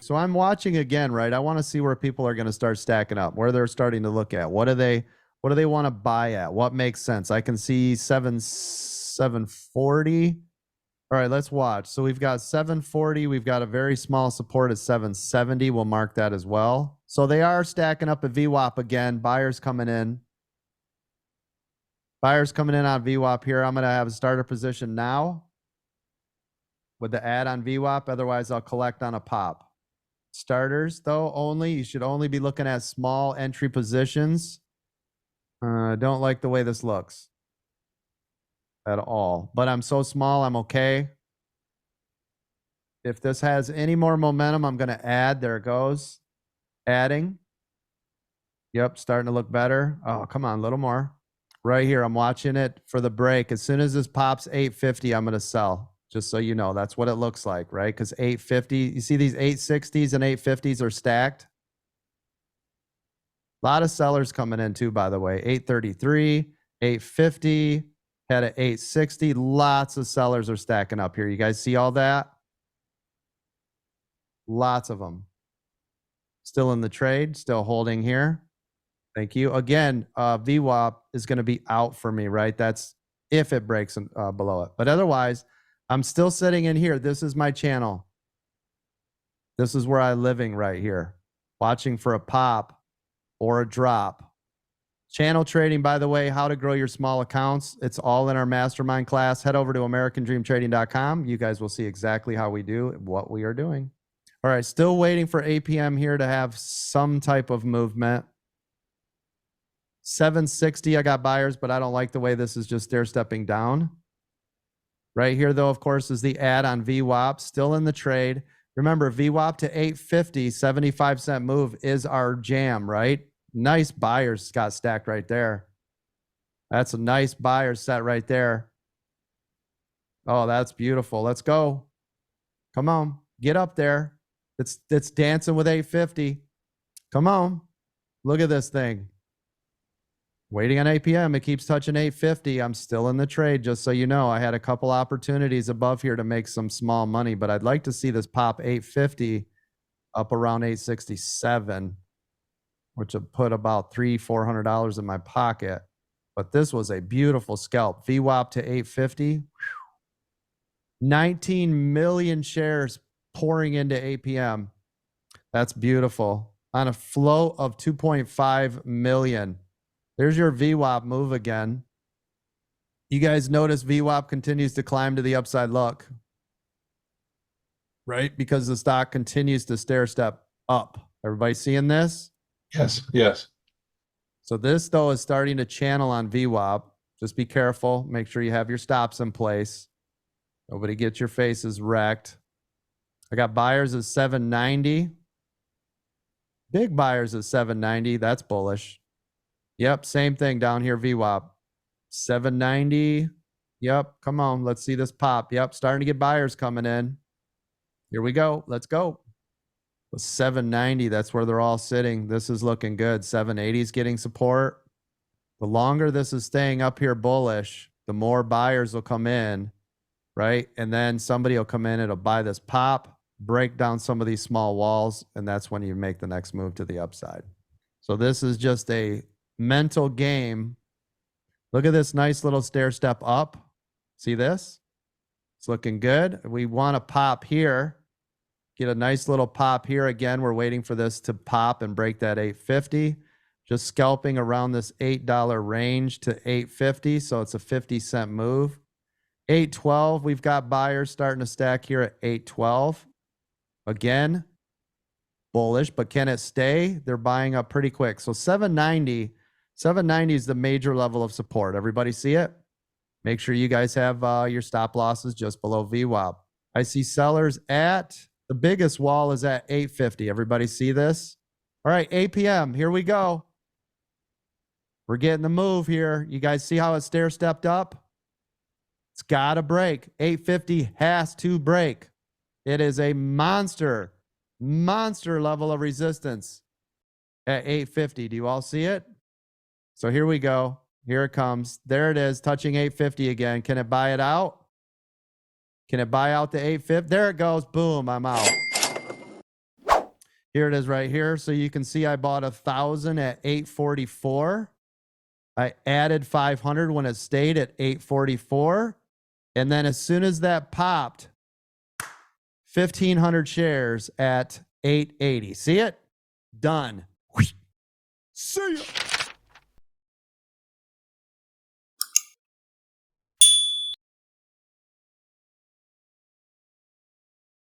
So I'm watching again, right? I want to see where people are going to start stacking up, where they're starting to look at. What do they want to buy at? What makes sense? I can see 740. All right, let's watch. So we've got 740. We've got a very small support at 770. We'll mark that as well. So they are stacking up at VWAP again. Buyers coming in. Buyers coming in on VWAP here. I'm going to have a starter position now with the add on VWAP. Otherwise, I'll collect on a pop. Starters, though, only. You should only be looking at small entry positions. Don't like the way this looks at all. But I'm so small, I'm okay. If this has any more momentum, I'm going to add. There it goes. Adding. Yep, starting to look better. Oh, come on, a little more. Right here, I'm watching it for the break. As soon as this pops 850, I'm going to sell. Just so you know, that's what it looks like, right? Because 850, you see these 860s and 850s are stacked. A lot of sellers coming in too, by the way. 833, 850, had an 860. Lots of sellers are stacking up here. You guys see all that? Lots of them. Still in the trade, still holding here. Thank you. Again, VWAP is going to be out for me, right? That's if it breaks below it. But otherwise, I'm still sitting in here. This is my channel. This is where I'm living right here. Watching for a pop or a drop. Channel trading, by the way, how to grow your small accounts. It's all in our mastermind class. Head over to AmericanDreamTrading.com. You guys will see exactly how we do what we are doing. All right, still waiting for APM here to have some type of movement. 760, I got buyers, but I don't like the way this is just stair-stepping down. Right here, though, of course, is the add on VWAP. Still in the trade. Remember, VWAP to 850, 75-cent move is our jam, right? Nice buyers got stacked right there. That's a nice buyer set right there. Oh, that's beautiful. Let's go. Come on. Get up there. It's dancing with 850. Come on. Look at this thing. Waiting on APM. It keeps touching 850. I'm still in the trade, just so you know. I had a couple opportunities above here to make some small money, but I'd like to see this pop 850 up around 867, which would put about $300-400 in my pocket. But this was a beautiful scalp. VWAP to 850. 19 million shares pouring into APM. That's beautiful. On a flow of 2.5 million. There's your VWAP move again. You guys notice VWAP continues to climb to the upside look, right? Because the stock continues to stair step up. Everybody seeing this? Yes, yes. So this, though, is starting to channel on VWAP. Just be careful. Make sure you have your stops in place. Nobody gets your faces wrecked. I got buyers at 790. Big buyers at 790. That's bullish. Yep, same thing down here, VWAP. 790. Yep, come on. Let's see this pop. Yep, starting to get buyers coming in. Here we go. Let's go. 790, that's where they're all sitting. This is looking good. 780 is getting support. The longer this is staying up here bullish, the more buyers will come in, right? And then somebody will come in, it'll buy this pop, break down some of these small walls, and that's when you make the next move to the upside. So this is just a mental game. Look at this nice little stair step up. See this? It's looking good. We want to pop here. Get a nice little pop here. Again, we're waiting for this to pop and break that 850. Just scalping around this $8 range to 850. So it's a 50-cent move. 812, we've got buyers starting to stack here at 812. Again, bullish, but can it stay? They're buying up pretty quick. So 790 is the major level of support. Everybody see it? Make sure you guys have your stop losses just below VWAP. I see sellers at the biggest wall is at 850. Everybody see this? All right, APM, here we go. We're getting the move here. You guys see how it stair stepped up? It's got to break. 850 has to break. It is a monster level of resistance at 850. Do you all see it? So here we go. Here it comes. There it is, touching 850 again. Can it buy it out? Can it buy out the 850? There it goes. Boom, I'm out. Here it is right here. So you can see I bought 1,000 at 844. I added 500 when it stayed at 844. And then as soon as that popped, 1,500 shares at 880. See it? Done. See ya.